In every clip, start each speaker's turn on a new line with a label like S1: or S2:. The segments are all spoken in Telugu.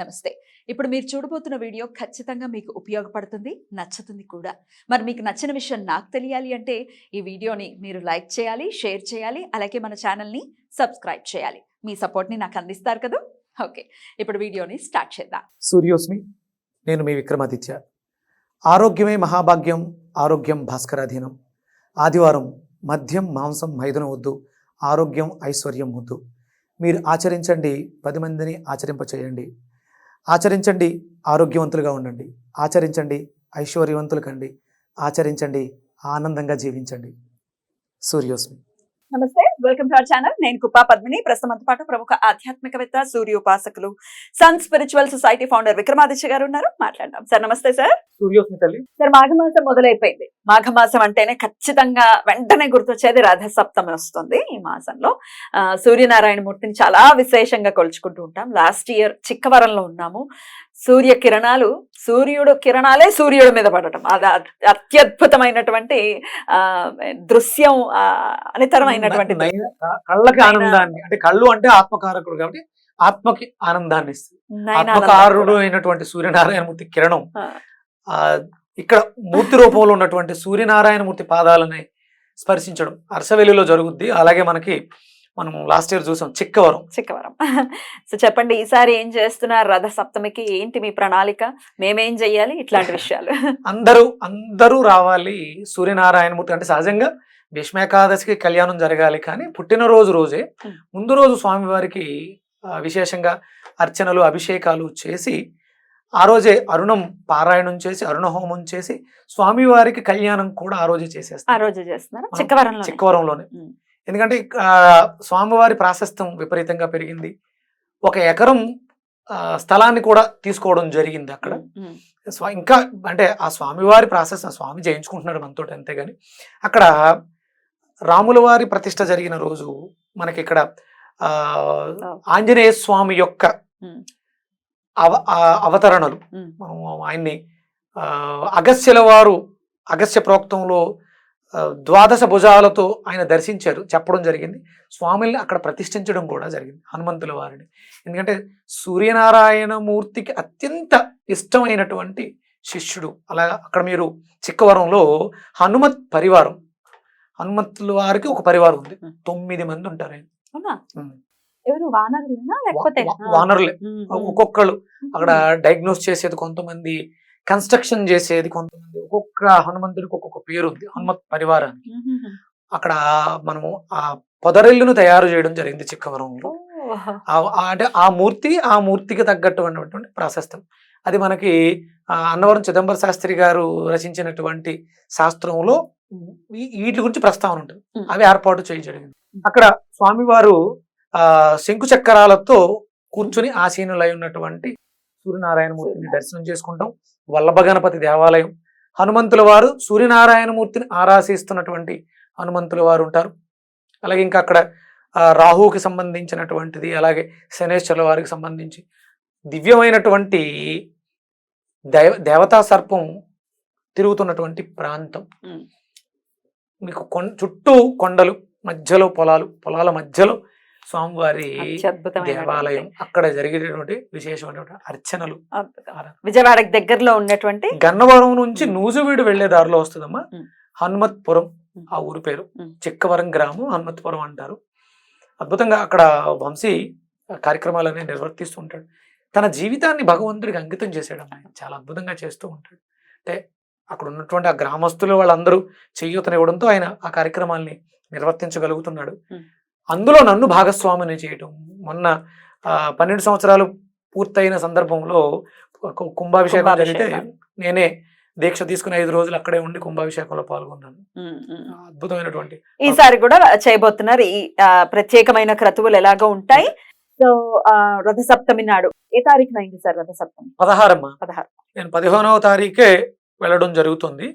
S1: నమస్తే. ఇప్పుడు మీరు చూడబోతున్న వీడియో ఖచ్చితంగా మీకు ఉపయోగపడుతుంది, నచ్చుతుంది కూడా. మరి మీకు నచ్చిన విషయం నాకు తెలియాలి అంటే ఈ వీడియోని మీరు లైక్ చేయాలి, షేర్ చేయాలి, అలాగే మన ఛానల్ని సబ్స్క్రైబ్ చేయాలి. మీ సపోర్ట్ని నాకు అందిస్తారు కదా. ఓకే, ఇప్పుడు వీడియోని స్టార్ట్ చేద్దాం.
S2: సూర్యోస్మి, నేను మీ విక్రమాదిత్య. ఆరోగ్యమే మహాభాగ్యం, ఆరోగ్యం భాస్కరాధీనం. ఆదివారం మద్యం మాంసం మైదనం వద్దు, ఆరోగ్యం ఐశ్వర్యం వద్దు. మీరు ఆచరించండి, 10 మందిని ఆచరింపచేయండి. ఆచరించండి, ఆరోగ్యవంతులుగా ఉండండి. ఆచరించండి, ఐశ్వర్యవంతులు కండి. ఆచరించండి, ఆనందంగా జీవించండి. సూర్యోస్మి.
S1: నమస్తే, వెల్కమ్ టు అవర్ ఛానల్. నేను కుప్పా పద్మిని. ప్రస్తుతంతో పాటు ప్రముఖ ఆధ్యాత్మికవేత్త, సూర్యోపాసకులు, Sun Spiritual Society founder Vikramaditya garu ఉన్నారు. మాట్లాడదాం. సార్ నమస్తే. సార్
S2: సూర్యోస్మి తల్లి.
S1: సార్, మాఘమాసం మొదలైపోయింది. మాఘమాసం అంటేనే ఖచ్చితంగా వెంటనే గుర్తొచ్చేది రథసప్తమి వస్తుంది. ఈ మాసంలో సూర్యనారాయణ మూర్తిని చాలా విశేషంగా కొలుచుకుంటూ ఉంటాం. లాస్ట్ ఇయర్ చిక్కవరంలో ఉన్నాము. సూర్య కిరణాలు, సూర్యుడు కిరణాలే సూర్యుడి మీద పడటం, అది అత్యద్భుతమైనటువంటి దృశ్యం, అనితరమైనటువంటి
S2: కళ్ళకి ఆనందాన్ని, అంటే కళ్ళు అంటే ఆత్మకారకుడు కాబట్టి ఆత్మకి ఆనందాన్ని ఇస్తుంది. ఆత్మకారుడు అయినటువంటి సూర్యనారాయణమూర్తి కిరణం ఇక్కడ మూర్తి రూపంలో ఉన్నటువంటి సూర్యనారాయణమూర్తి పాదాలని స్పర్శించడం అరసవెల్లిలో జరుగుద్ది. అలాగే మనం లాస్ట్ ఇయర్ చూసాం చిక్కవరం.
S1: సో చెప్పండి, ఈసారి ఏం చేస్తున్నారు? రథ సప్తమికి ఏంటి మీ ప్రణాళిక? మేమేం చెయ్యాలి? ఇట్లాంటి విషయాలు.
S2: అందరూ రావాలి. సూర్యనారాయణమూర్తి అంటే సహజంగా భీష్మేకాదశికి కళ్యాణం జరగాలి, కానీ పుట్టినరోజు రోజే ముందు రోజు స్వామివారికి విశేషంగా అర్చనలు అభిషేకాలు చేసి ఆ రోజే అరుణం పారాయణం చేసి అరుణ హోమం చేసి స్వామివారికి కళ్యాణం కూడా ఆ రోజే
S1: చేసేస్తారు
S2: చిక్కవరంలోనే. ఎందుకంటే స్వామివారి ప్రాశస్త్యం విపరీతంగా పెరిగింది. 1 ఎకరం స్థలాన్ని కూడా తీసుకోవడం జరిగింది అక్కడ. ఇంకా అంటే ఆ స్వామివారి ప్రాశస్త్యం స్వామి జయించుకుంటున్నాడు మనతో, అంతేగాని అక్కడ రాముల వారి ప్రతిష్ట జరిగిన రోజు మనకి ఇక్కడ ఆంజనేయ స్వామి యొక్క అవతరణలు, మనం ఆయన్ని అగస్త్యుల వారు అగస్త్య ప్రోక్తంలో 12 భుజాలతో ఆయన దర్శించారు, చెప్పడం జరిగింది. స్వామిని అక్కడ ప్రతిష్ఠించడం కూడా జరిగింది, హనుమంతుల వారిని. ఎందుకంటే సూర్యనారాయణమూర్తికి అత్యంత ఇష్టమైనటువంటి శిష్యుడు. అలా అక్కడ మీరు చిక్కవరంలో హనుమత్ పరివారం, హనుమంతుల వారికి ఒక పరివారం ఉంది, 9 మంది ఉంటారు ఆయన. వానరులే. ఒక్కొక్కళ్ళు అక్కడ డయాగ్నోస్ చేసేది కొంతమంది, కన్స్ట్రక్షన్ చేసేది కొంతమంది, ఒక్కొక్క హనుమంతుడికి ఒక్కొక్క పేరు ఉంది హనుమత్ పరివారానికి. అక్కడ మనము ఆ పొదరెల్లును తయారు చేయడం జరిగింది చిక్కవరంలో. అంటే ఆ మూర్తికి తగ్గట్టున్నటువంటి ప్రాశస్త్యం అది మనకి అన్నవరం చిదంబర శాస్త్రి గారు రచించినటువంటి శాస్త్రంలో వీటి గురించి ప్రస్తావన ఉంటుంది. అవి ఏర్పాటు చేయ జరిగింది. అక్కడ స్వామివారు శంకు చక్రాలతో కూర్చుని ఆసీనులై ఉన్నటువంటి సూర్యనారాయణమూర్తిని దర్శనం చేసుకుంటాం. వల్లభ గణపతి దేవాలయం, హనుమంతుల వారు సూర్యనారాయణమూర్తిని ఆరాధిస్తున్నటువంటి హనుమంతుల వారు ఉంటారు. అలాగే ఇంకా అక్కడ రాహువుకి సంబంధించినటువంటిది, అలాగే శనేశ్వరుల వారికి సంబంధించి దివ్యమైనటువంటి దేవతా సర్పం తిరుగుతున్నటువంటి ప్రాంతం. మీకు చుట్టూ కొండలు, మధ్యలో పొలాల మధ్యలో స్వామివారి దేవాలయం, అక్కడ జరిగేటటువంటి విశేషమైనటువంటి అర్చనలు.
S1: విజయవాడకి దగ్గరలో ఉన్నటువంటి
S2: గన్నవరం నుంచి నూజువీడు వెళ్లే దారిలో వస్తుందమ్మా హనుమత్పురం, ఆ ఊరి పేరు. చిక్కవరం గ్రామం హనుమత్పురం అంటారు. అద్భుతంగా అక్కడ వంశీ కార్యక్రమాలన్నీ నిర్వర్తిస్తూ ఉంటాడు. తన జీవితాన్ని భగవంతుడికి అంకితం చేసాడు అమ్మాయి, చాలా అద్భుతంగా చేస్తూ ఉంటాడు. అంటే అక్కడ ఉన్నటువంటి ఆ గ్రామస్తులు వాళ్ళందరూ చేయూతనివ్వడంతో ఆయన ఆ కార్యక్రమాల్ని నిర్వర్తించగలుగుతున్నాడు. అందులో నన్ను భాగస్వామిని చేయటం, మొన్న 12 సంవత్సరాలు పూర్తయిన సందర్భంలో కుంభాభిషేకం జరిగితే నేనే దీక్ష తీసుకుని 5 రోజులు అక్కడే ఉండి కుంభాభిషేకంలో పాల్గొన్నాను. అద్భుతమైనటువంటి.
S1: ఈసారి కూడా చేయబోతున్నారు. ఈ ప్రత్యేకమైన క్రతువులు ఎలాగో ఉంటాయి. సో రథసప్తమి నాడు ఏ తారీఖున అయింది సార్ రథసప్తమి?
S2: 16. నేను 15వ తారీఖే వెళ్ళడం జరుగుతుంది.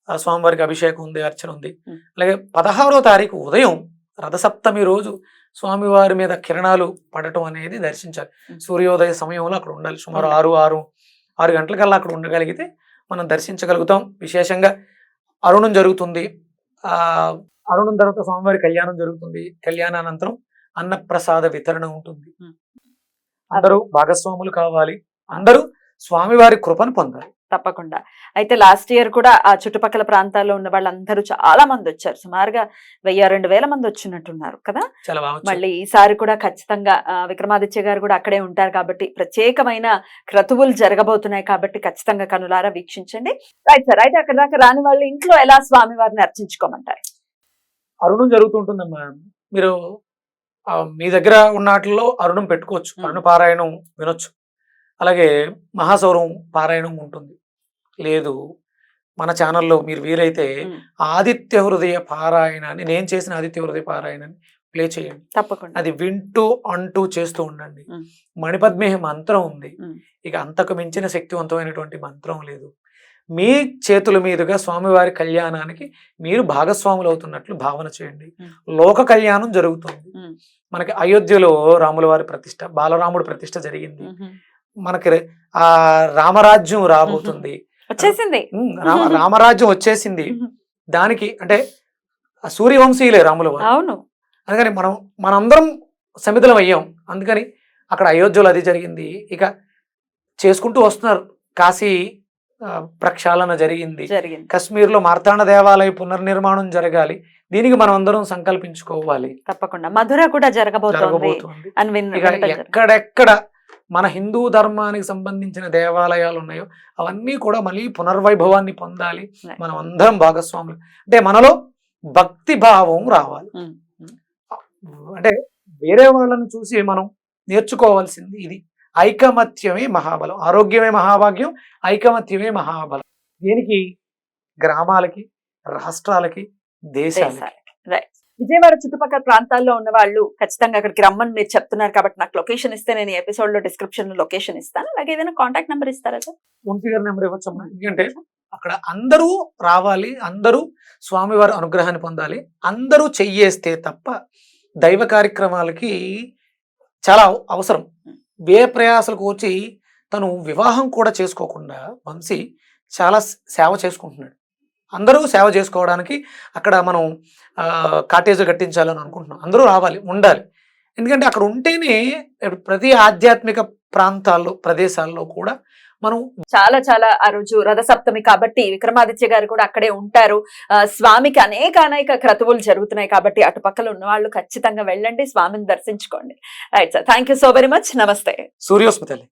S2: స్వామివారికి అభిషేకం ఉంది, అర్చన ఉంది. అలాగే 16వ తారీఖు ఉదయం రథసప్తమి రోజు స్వామివారి మీద కిరణాలు పడటం అనేది దర్శించాలి. సూర్యోదయ సమయంలో అక్కడ ఉండాలి. సుమారు 6 గంటలకల్లా అక్కడ ఉండగలిగితే మనం దర్శించగలుగుతాం. విశేషంగా అరుణం జరుగుతుంది. అరుణం తర్వాత స్వామివారి కళ్యాణం జరుగుతుంది. కళ్యాణానంతరం అన్నప్రసాద వితరణ ఉంటుంది. అందరూ భాగస్వాములు కావాలి, అందరూ స్వామివారి కృపను పొందాలి.
S1: తప్పకుండా. అయితే లాస్ట్ ఇయర్ కూడా ఆ చుట్టుపక్కల ప్రాంతాల్లో ఉన్న వాళ్ళందరూ చాలా మంది వచ్చారు. సుమారుగా 1000-2000 మంది వచ్చినట్టున్నారు కదా.
S2: చాలా బాగా వచ్చారు.
S1: మళ్ళీ ఈసారి కూడా ఖచ్చితంగా విక్రమాదిత్య గారు కూడా అక్కడే ఉంటారు కాబట్టి ప్రత్యేకమైన క్రతువులు జరగబోతున్నాయి కాబట్టి ఖచ్చితంగా కనులారా వీక్షించండి. Right sir. అయితే అక్కడ దాకా రాని వాళ్ళు ఇంట్లో ఎలా స్వామి వారిని అర్చించుకోమంటారు?
S2: అరుణం జరుగుతుంటుందమ్మా. మీరు మీ దగ్గర ఉన్న వాటిల్లో అరుణం పెట్టుకోవచ్చు, అరుణ పారాయణం వినొచ్చు. అలాగే మహాసౌరం పారాయణం ఉంటుంది. లేదు మన ఛానల్లో మీరు వీలైతే ఆదిత్య హృదయ పారాయణాన్ని, నేను చేసిన ఆదిత్య హృదయ పారాయణాన్ని ప్లే చేయండి.
S1: తప్పకుండా.
S2: అది వింటూ అంటూ చేస్తూ ఉండండి. మణిపద్మేహ మంత్రం ఉంది, ఇక అంతకు మించిన శక్తివంతమైనటువంటి మంత్రం లేదు. మీ చేతుల మీదుగా స్వామివారి కళ్యాణానికి మీరు భాగస్వాములు అవుతున్నట్లు భావన చేయండి. లోక కళ్యాణం జరుగుతుంది. మనకి అయోధ్యలో రాముల వారి ప్రతిష్ట, బాలరాముడు ప్రతిష్ట జరిగింది. మనకి ఆ రామరాజ్యం రాబోతుంది,
S1: వచ్చేసింది.
S2: రామరాజ్యం వచ్చేసింది. దానికి అంటే సూర్యవంశీయులే రాముల వారు.
S1: అవును.
S2: అందుకని మనందరం సమిధలం అయ్యాం. అందుకని అక్కడ అయోధ్యలో అది జరిగింది. ఇక చేసుకుంటూ వస్తున్నారు. కాశీ ప్రక్షాళన జరిగింది. కశ్మీర్ లో మార్తాండ దేవాలయ పునర్నిర్మాణం జరగాలి. దీనికి మనం అందరం సంకల్పించుకోవాలి.
S1: తప్పకుండా. మధుర కూడా జరగబోతోంది.
S2: ఎక్కడెక్కడ మన హిందూ ధర్మానికి సంబంధించిన దేవాలయాలు ఉన్నాయో అవన్నీ కూడా మళ్ళీ పునర్వైభవాన్ని పొందాలి. మనం అందరం భాగస్వాములు. అంటే మనలో భక్తి భావం రావాలి. అంటే వేరే వాళ్ళని చూసి మనం నేర్చుకోవాల్సింది ఇది. ఐకమత్యమే మహాబలం, ఆరోగ్యమే మహాభాగ్యం, ఐకమత్యమే మహాబలం. దీనికి గ్రామాలకి, రాష్ట్రాలకి, దేశాలకి.
S1: విజయవాడ చుట్టుపక్కల ప్రాంతాల్లో ఉన్న వాళ్ళు ఖచ్చితంగా అక్కడికి రమ్మని మీరు చెప్తున్నారు కాబట్టి నాకు లొకేషన్ ఇస్తే నేను ఎపిసోడ్ లో డిస్క్రిప్షన్ లో లొకేషన్ ఇస్తాను. అలాగే ఏదైనా కాంటాక్ట్ నెంబర్ ఇస్తారా సార్?
S2: వంశీ గారి నెంబర్ ఇవ్వచ్చు. ఎందుకంటే అక్కడ అందరూ రావాలి, అందరూ స్వామివారి అనుగ్రహాన్ని పొందాలి. అందరూ చెయ్యేస్తే తప్ప దైవ కార్యక్రమాలకి చాలా అవసరం. వ్యయ ప్రయాసాలకు వచ్చి తను వివాహం కూడా చేసుకోకుండా వంశీ చాలా సేవ చేసుకుంటున్నాడు. అందరూ సేవ చేసుకోవడానికి అక్కడ మనం కాటేజ్ కట్టించాలని అనుకుంటున్నాం. అందరూ రావాలి, ఉండాలి. ఎందుకంటే అక్కడ ఉంటేనే ప్రతి ఆధ్యాత్మిక ప్రాంతాల్లో, ప్రదేశాల్లో కూడా మనం
S1: చాలా చాలా ఆ రోజు రథసప్తమి కాబట్టి విక్రమాదిత్య గారు కూడా అక్కడే ఉంటారు. స్వామికి అనేక క్రతువులు జరుగుతున్నాయి కాబట్టి అటుపక్కల ఉన్న వాళ్ళు ఖచ్చితంగా వెళ్ళండి, స్వామిని దర్శించుకోండి. Right sir. Thank you so very much. నమస్తే.
S2: సూర్యోస్మితల్లి.